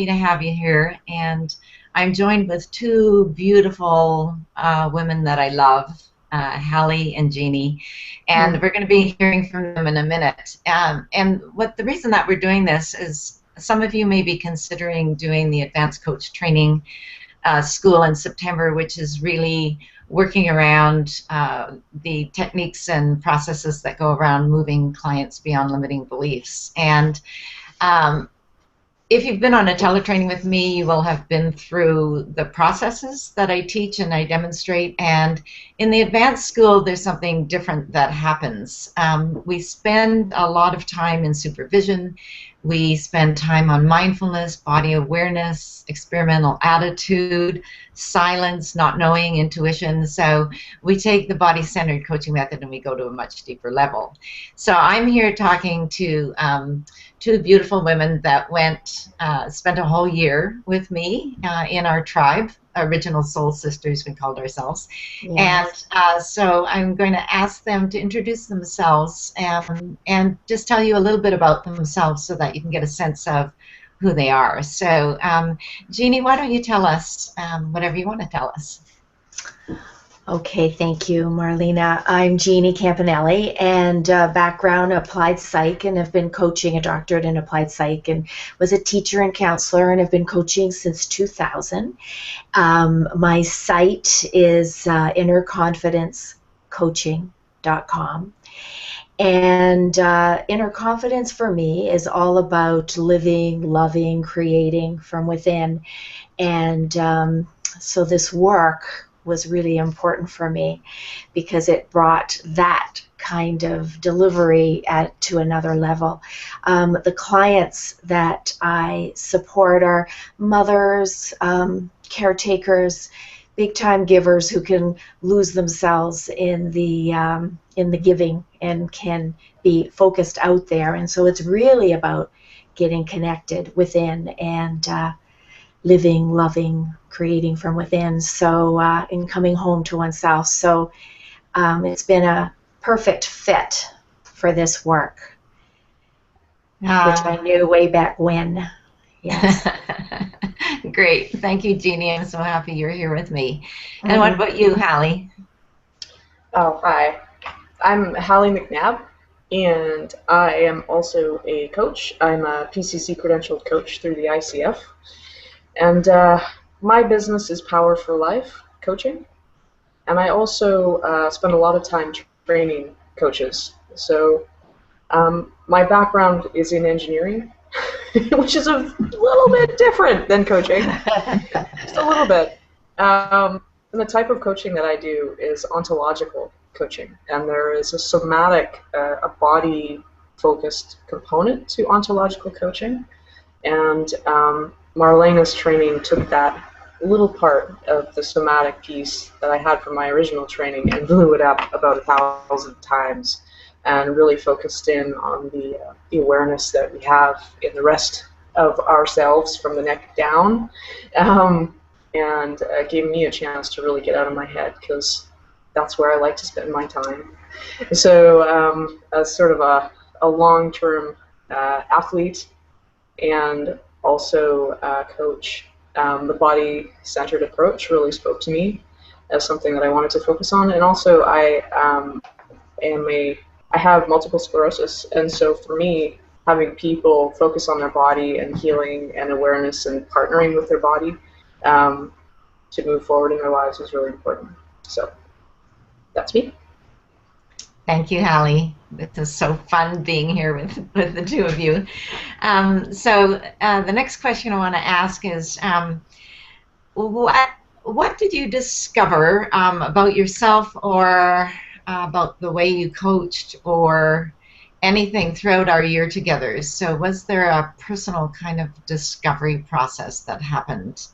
to have you here, and I'm joined with two beautiful women that I love, Halli and Jeannie, and we're going to be hearing from them in a minute. And what the reason that we're doing this is some of you may be considering doing the advanced coach training school in September, which is really working around the techniques and processes that go around moving clients beyond limiting beliefs. And if you've been on a teletraining with me, you will have been through the processes that I teach and I demonstrate. And in the advanced school, there's something different that happens. We spend a lot of time in supervision. We spend time on mindfulness, body awareness, experimental attitude, silence, not knowing, intuition. So we take the body-centered coaching method and we go to a much deeper level. So I'm here talking to two beautiful women that spent a whole year with me in our tribe, Original Soul Sisters, we called ourselves. Yes. And so I'm going to ask them to introduce themselves and just tell you a little bit about themselves so that you can get a sense of who they are. So Jeannie, why don't you tell us whatever you want to tell us? Okay, thank you, Marlena. I'm Jeannie Campanelli, and background applied psych, and have been coaching, a doctorate in applied psych, and was a teacher and counselor, and have been coaching since 2000. My site is innerconfidencecoaching.com. And inner confidence for me is all about living, loving, creating from within. And so this work was really important for me because it brought that kind of delivery to another level. The clients that I support are mothers, caretakers, big-time givers who can lose themselves in the giving and can be focused out there. And so it's really about getting connected within and living, loving, creating from within, so in coming home to oneself. So it's been a perfect fit for this work, which I knew way back when. Yes. Great. Thank you, Jeannie. I'm so happy you're here with me. And what about you, Halli? Oh, hi. I'm Halli MacNab, and I am also a coach. I'm a PCC credentialed coach through the ICF. And my business is Power for Life coaching, and I also spend a lot of time training coaches. So my background is in engineering, which is a little bit different than coaching, just a little bit. And the type of coaching that I do is ontological coaching, and there is a somatic, a body-focused component to ontological coaching, and Marlena's training took that little part of the somatic piece that I had from my original training and blew it up about 1,000 times and really focused in on the awareness that we have in the rest of ourselves from the neck down, and gave me a chance to really get out of my head because that's where I like to spend my time. So as sort of a long-term athlete and also coach, the body-centered approach really spoke to me as something that I wanted to focus on. And also I have multiple sclerosis, and so for me, having people focus on their body and healing and awareness and partnering with their body to move forward in their lives is really important. So that's me. Thank you, Halli. This is so fun being here with the two of you. So the next question I want to ask is, what did you discover about yourself or about the way you coached or anything throughout our year together? So was there a personal kind of discovery process that happened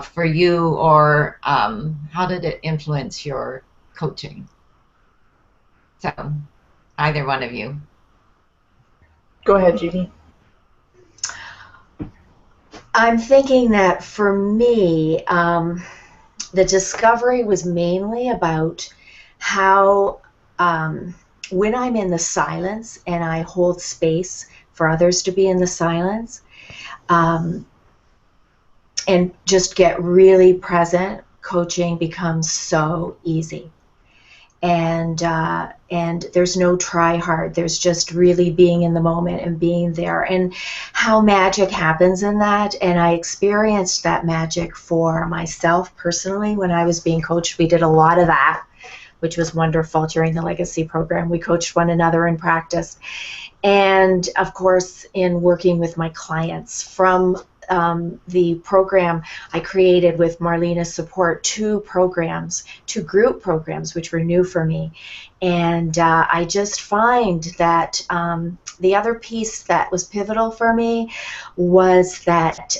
for you, or how did it influence your coaching? So, either one of you. Go ahead, Jeannie. I'm thinking that for me, the discovery was mainly about how when I'm in the silence and I hold space for others to be in the silence, and just get really present, coaching becomes so easy. And there's no try hard. There's just really being in the moment and being there, and how magic happens in that. And I experienced that magic for myself personally when I was being coached. We did a lot of that, which was wonderful during the Legacy program. We coached one another in practice. And of course, in working with my clients from the program I created with Marlena's support, two group programs, which were new for me. And I just find that the other piece that was pivotal for me was that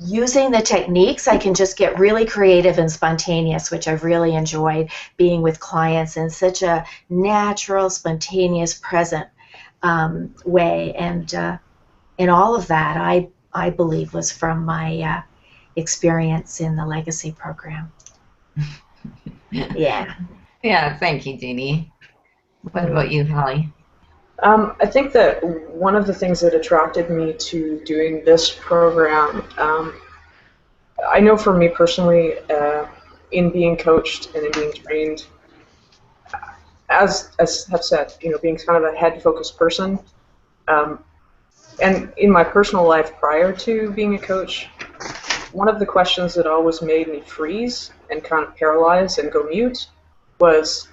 using the techniques, I can just get really creative and spontaneous, which I've really enjoyed being with clients in such a natural, spontaneous, present way. And all of that, I believe, was from my experience in the Legacy program. Yeah. Yeah, thank you, Jeannie. What about you, Halli? I think that one of the things that attracted me to doing this program, I know for me personally, in being coached and in being trained, as have said, being kind of a head-focused person, and in my personal life prior to being a coach, one of the questions that always made me freeze and kind of paralyze and go mute was,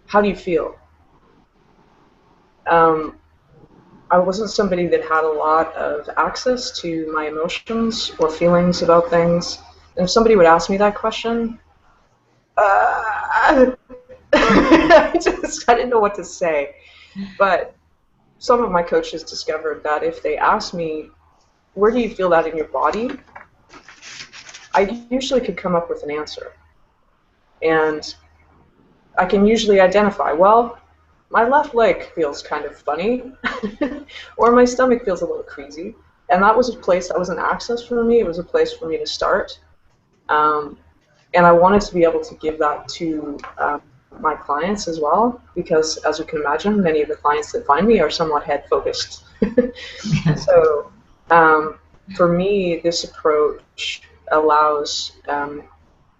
how do you feel? I wasn't somebody that had a lot of access to my emotions or feelings about things. And if somebody would ask me that question, I didn't know what to say. But some of my coaches discovered that if they asked me, where do you feel that in your body? I usually could come up with an answer. And I can usually identify, well, my left leg feels kind of funny, or my stomach feels a little queasy. And that was a place, that was an access for me. It was a place for me to start. And I wanted to be able to give that to my clients as well, because as you can imagine, many of the clients that find me are somewhat head focused. So for me, this approach allows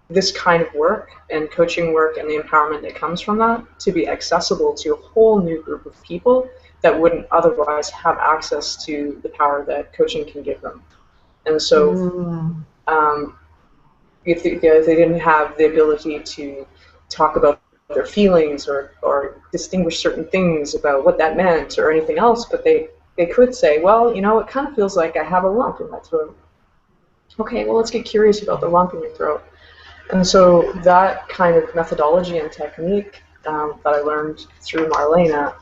this kind of work and coaching work and the empowerment that comes from that to be accessible to a whole new group of people that wouldn't otherwise have access to the power that coaching can give them. And so if they didn't have the ability to talk about their feelings or distinguish certain things about what that meant or anything else, but they could say, well, it kind of feels like I have a lump in my throat. Okay, well, let's get curious about the lump in your throat. And so that kind of methodology and technique that I learned through Marlena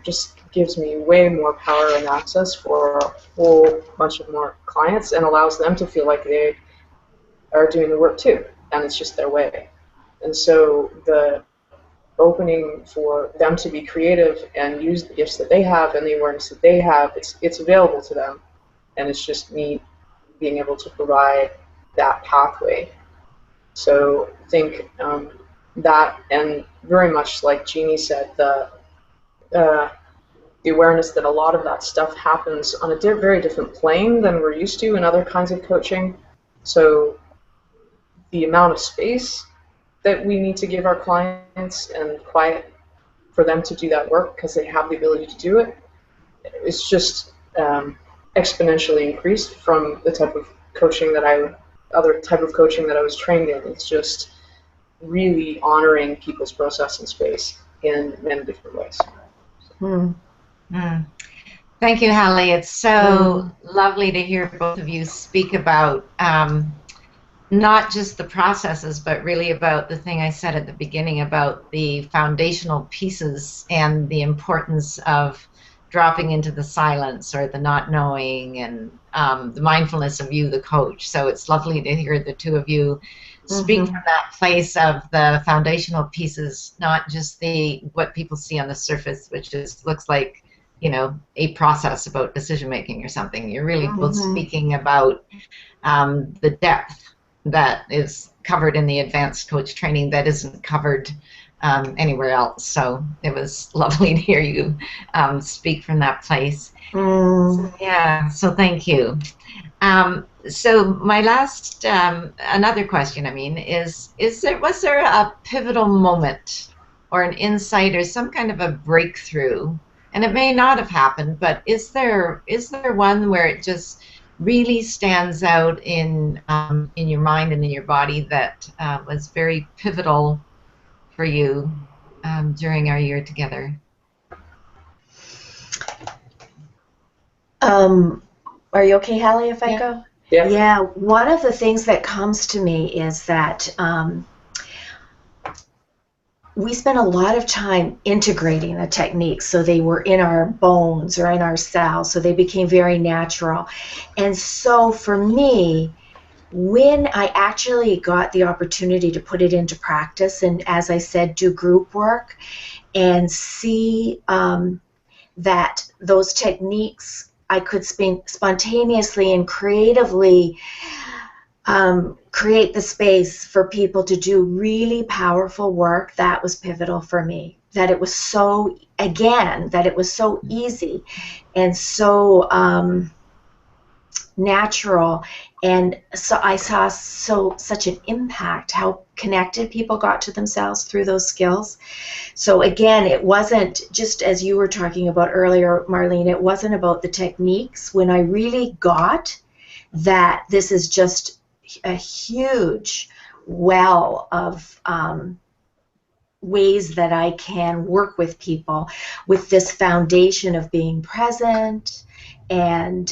just gives me way more power and access for a whole bunch of more clients and allows them to feel like they are doing the work too, and it's just their way. And so the opening for them to be creative and use the gifts that they have and the awareness that they have, it's available to them, and it's just me being able to provide that pathway. So I think that, and very much like Jeannie said, the awareness that a lot of that stuff happens on a very different plane than we're used to in other kinds of coaching. So the amount of space that we need to give our clients and quiet for them to do that work because they have the ability to do it, it's just exponentially increased from the type of coaching other type of coaching that I was trained in. It's just really honoring people's process and space in many different ways. Thank you, Halli. It's so lovely to hear both of you speak about not just the processes, but really about the thing I said at the beginning about the foundational pieces and the importance of dropping into the silence or the not knowing and the mindfulness of you, the coach. So it's lovely to hear the two of you speak from that place of the foundational pieces, not just what people see on the surface, which looks like, a process about decision making or something. You're really both speaking about the depth that is covered in the advanced coach training that isn't covered anywhere else. So it was lovely to hear you speak from that place. So thank you. So my last, another question, I mean, was there a pivotal moment or an insight or some kind of a breakthrough? And it may not have happened, but is there one where it just really stands out in your mind and in your body that was very pivotal for you during our year together? Are you okay, Hallie, if I Yeah. go? Yeah. Yeah, one of the things that comes to me is that we spent a lot of time integrating the techniques so they were in our bones or in our cells, so they became very natural. And so for me, when I actually got the opportunity to put it into practice and, as I said, do group work and see that those techniques I could spontaneously and creatively create the space for people to do really powerful work, that was pivotal for me. That it was so, again, that it was so easy and so natural, and so I saw such an impact how connected people got to themselves through those skills. So again, it wasn't just, as you were talking about earlier, Marlene, it wasn't about the techniques. When I really got that this is just a huge well of ways that I can work with people with this foundation of being present and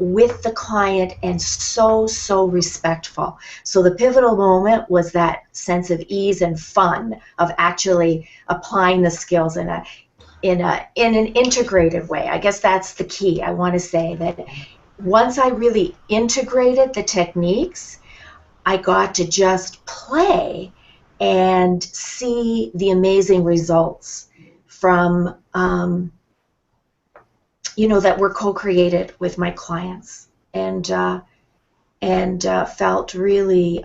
with the client, and so respectful. So the pivotal moment was that sense of ease and fun of actually applying the skills in an integrated way. I guess that's the key. I want to say that once I really integrated the techniques, I got to just play and see the amazing results from that were co-created with my clients, and felt really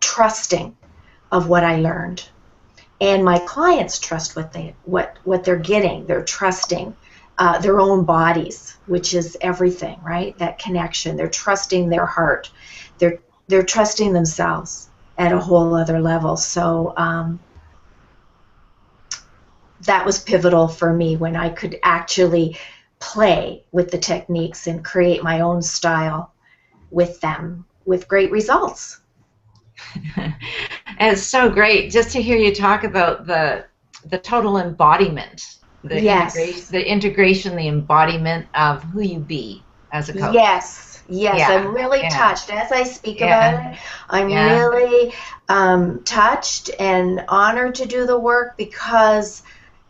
trusting of what I learned, and my clients trust what they're getting. They're trusting their own bodies, which is everything, right? That connection. They're trusting their heart. They're trusting themselves at a whole other level. So that was pivotal for me when I could actually play with the techniques and create my own style with them with great results. And it's so great just to hear you talk about the total embodiment, Yes. the integration, the embodiment of who you be as a coach. Yes. Yeah. I'm really touched as I speak about it. I'm really touched and honored to do the work because,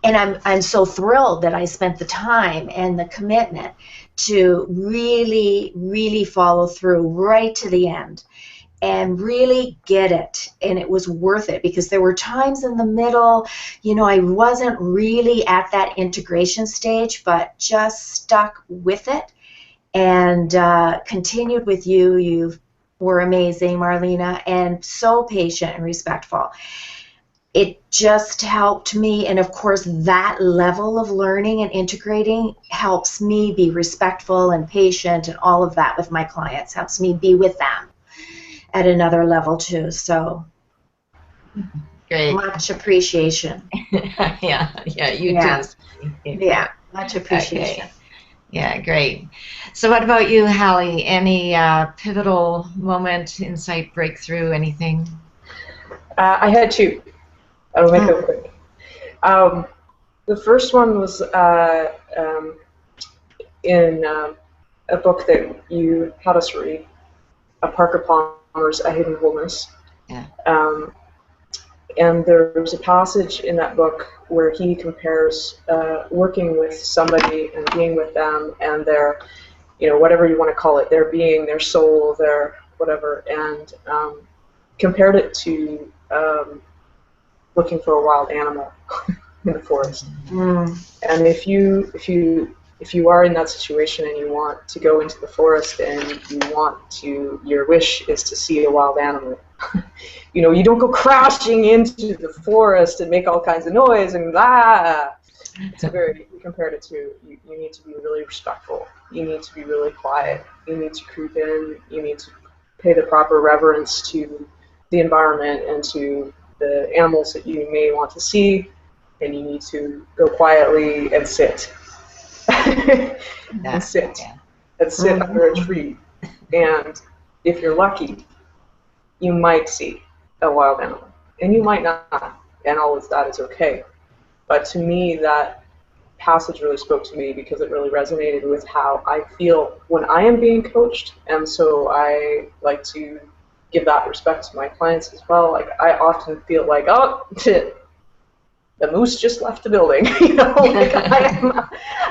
and I'm so thrilled that I spent the time and the commitment to really follow through right to the end and really get it. And it was worth it because there were times in the middle, I wasn't really at that integration stage, but just stuck with it and continued with you. You were amazing, Marlena, and so patient and respectful. It just helped me, and of course that level of learning and integrating helps me be respectful and patient and all of that with my clients, helps me be with them at another level too. So great. Much appreciation. Yeah, you too. Yeah, much appreciation. Okay. Yeah, great. So what about you, Hallie? Any pivotal moment, insight, breakthrough, anything? I had two. I'll make it quick. The first one was in a book that you had us read, Parker Palmer's A Hidden Wholeness. Yeah. And there's a passage in that book where he compares working with somebody and being with them and their, whatever you want to call it, their being, their soul, their whatever, and compared it to looking for a wild animal in the forest. And if you are in that situation and you want to go into the forest and your wish is to see a wild animal, you don't go crashing into the forest and make all kinds of noise and blah. It's a very, we compared it to, you need to be really respectful. You need to be really quiet. You need to creep in. You need to pay the proper reverence to the environment and to the animals that you may want to see. And you need to go quietly and sit. and sit. Yeah. And sit under a tree. And if you're lucky, you might see a wild animal. And you might not. And all of that is okay. But to me, that passage really spoke to me because it really resonated with how I feel when I am being coached. And so I like to give that respect to my clients as well. Like, I often feel like, oh, the moose just left the building. You know, like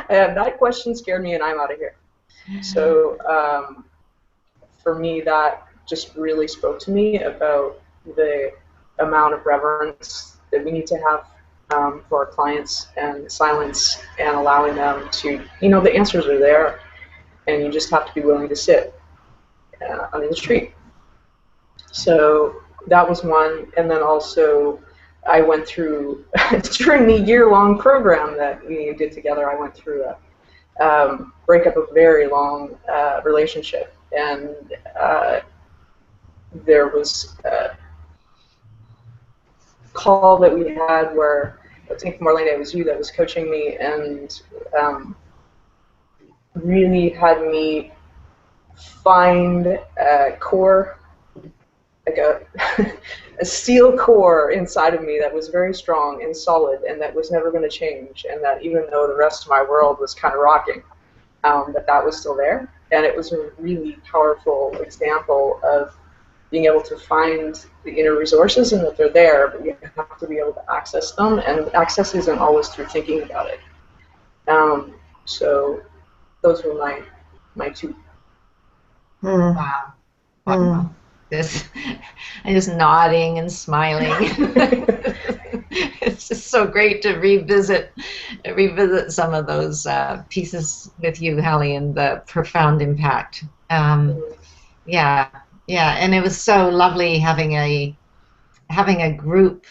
that question scared me and I'm out of here. So for me, that just really spoke to me about the amount of reverence that we need to have for our clients, and silence, and allowing them to, you know, the answers are there, and you just have to be willing to sit under the tree. So that was one, and then also I went through, during the year-long program that we did together, I went through a breakup of a very long relationship, and there was a call that we had where I think, Marlena, it was you that was coaching me, and really had me find a core, like a steel core inside of me that was very strong and solid, and that was never going to change, and that even though the rest of my world was kind of rocking, that was still there. And it was a really powerful example of being able to find the inner resources, and that they're there, but you have to be able to access them, and access isn't always through thinking about it. So those were my two. Wow. Wow. I'm just nodding and smiling. It's just so great to revisit some of those pieces with you, Halli, and the profound impact. Yeah, and it was so lovely having a group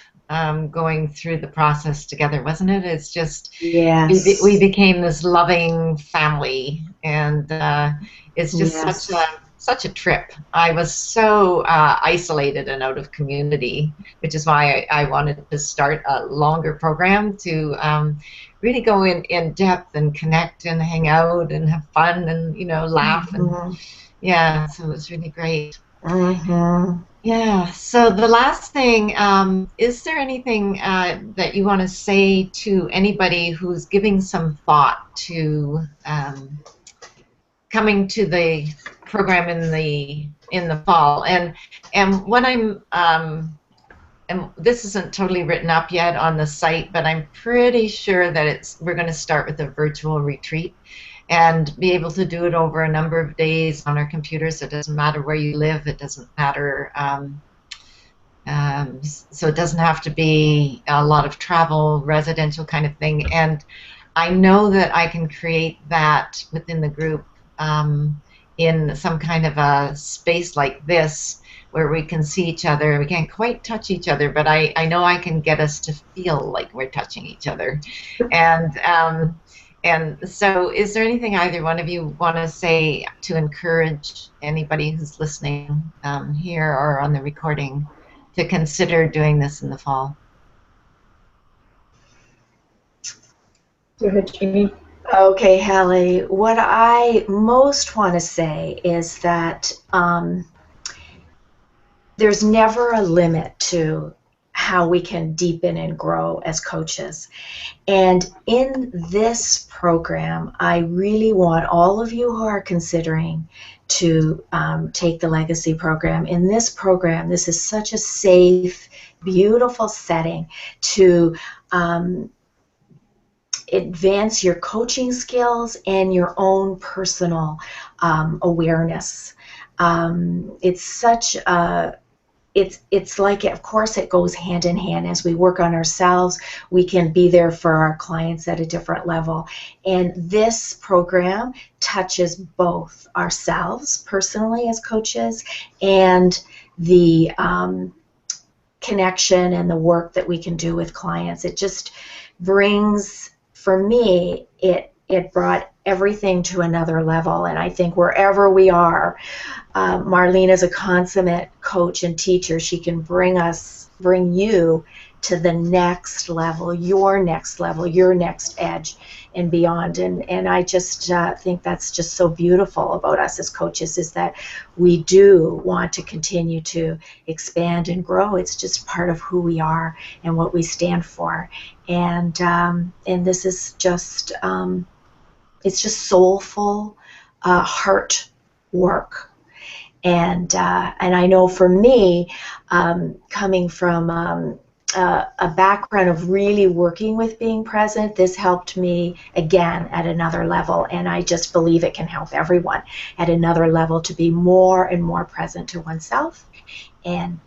going through the process together, wasn't it? It's just, Yes. we became this loving family, and it's just such a trip. I was so isolated and out of community, which is why I wanted to start a longer program to really go in depth and connect and hang out and have fun and, you know, laugh. And yeah, so it was really great. Yeah, so the last thing, is there anything that you want to say to anybody who's giving some thought to coming to the program in the fall? And what and this isn't totally written up yet on the site, but I'm pretty sure that we're going to start with a virtual retreat and be able to do it over a number of days on our computers. It doesn't matter where you live. It doesn't matter. So it doesn't have to be a lot of travel, residential kind of thing. And I know that I can create that within the group in some kind of a space like this, where we can see each other. We can't quite touch each other, but I know I can get us to feel like we're touching each other. And so is there anything either one of you want to say to encourage anybody who's listening here or on the recording to consider doing this in the fall? Go ahead, Jeannie. Okay, Halli, what I most want to say is that there's never a limit to how we can deepen and grow as coaches. And in this program, I really want all of you who are considering to take the Legacy program. In this program, this is such a safe, beautiful setting to advance your coaching skills and your own personal awareness. It's such a it's like, of course, it goes hand in hand. As we work on ourselves, we can be there for our clients at a different level. And this program touches both ourselves personally as coaches and the connection and the work that we can do with clients. It just brings for me, it brought everything to another level. And I think wherever we are, Marlene is a consummate coach and teacher. She can bring you to the next level, your next edge and beyond. And I just think that's just so beautiful about us as coaches, is that we do want to continue to expand and grow. It's just part of who we are and what we stand for. And this is just, it's just soulful heart work. And I know for me, coming from a background of really working with being present, this helped me again at another level. And I just believe it can help everyone at another level to be more and more present to oneself and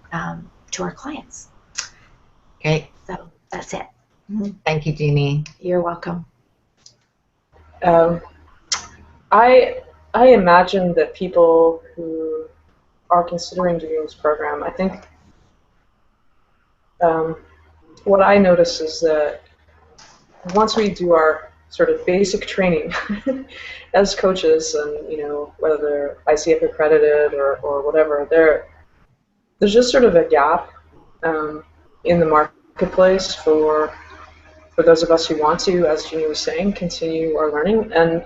to our clients. Great. So that's it. Thank you, Jeannie. You're welcome. I imagine that people who are considering doing this program, I think what I notice is that once we do our sort of basic training as coaches, and whether they're ICF accredited or whatever, there's just sort of a gap in the marketplace for those of us who want to, as Jeannie was saying, continue our learning. And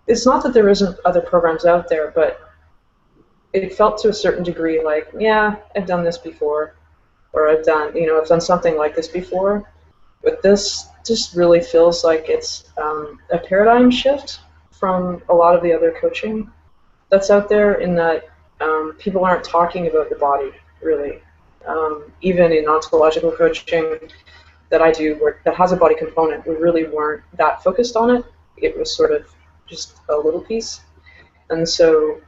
it's not that there isn't other programs out there, but it felt to a certain degree like, yeah, I've done this before, or I've done something like this before. But this just really feels like it's a paradigm shift from a lot of the other coaching that's out there, in that people aren't talking about the body, really. Even in ontological coaching that I do, that has a body component, we really weren't that focused on it. It was sort of just a little piece. And so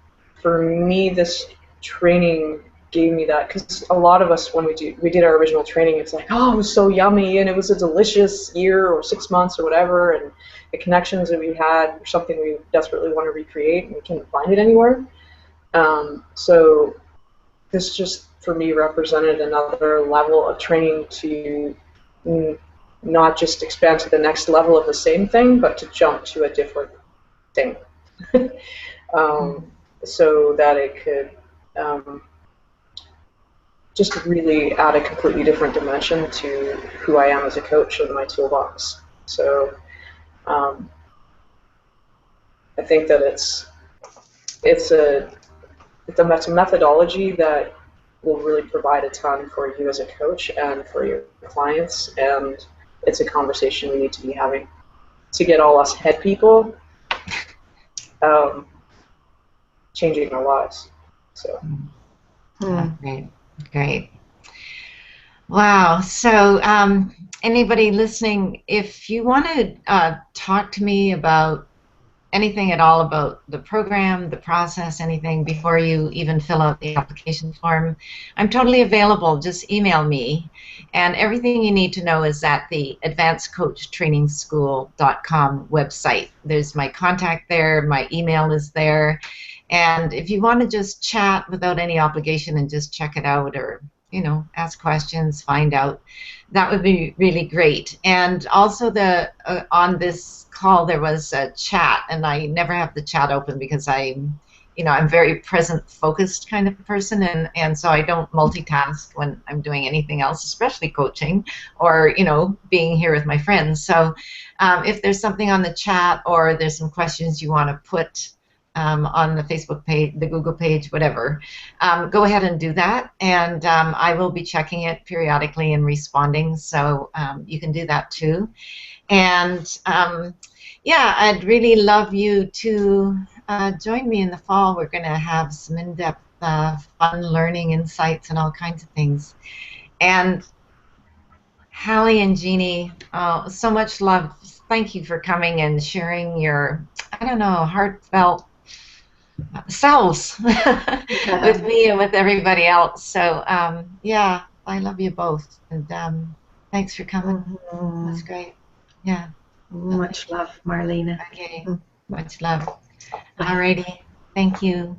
for me, this training gave me that, because a lot of us, when we did our original training, it's like, oh, it was so yummy, and it was a delicious year or 6 months or whatever, and the connections that we had were something we desperately want to recreate, and we can't find it anywhere. So this just, for me, represented another level of training to not just expand to the next level of the same thing, but to jump to a different thing. So that it could just really add a completely different dimension to who I am as a coach and my toolbox. So I think that it's a methodology that will really provide a ton for you as a coach and for your clients, and it's a conversation we need to be having to get all us head people changing our lives. So Great. Wow. So anybody listening, if you want to talk to me about anything at all about the program, the process, anything, before you even fill out the application form, I'm totally available. Just email me. And everything you need to know is at the advancedcoachtrainingschool.com website. There's my contact there. My email is there. And if you want to just chat without any obligation and just check it out, or ask questions, find out, that would be really great. And also on this call there was a chat, and I never have the chat open because I'm very present focused kind of person, and so I don't multitask when I'm doing anything else, especially coaching or being here with my friends. So if there's something on the chat, or there's some questions you want to put on the Facebook page, the Google page, whatever, go ahead and do that, and I will be checking it periodically and responding, so you can do that too. And yeah, I'd really love you to join me in the fall. We're going to have some in-depth fun learning insights and all kinds of things. And Halli and Jeannie, so much love. Thank you for coming and sharing your, heartfelt selves with me and with everybody else. So yeah, I love you both, and thanks for coming. That's great. Yeah. Much love, Marlena. Okay. Much love. Alrighty. Thank you.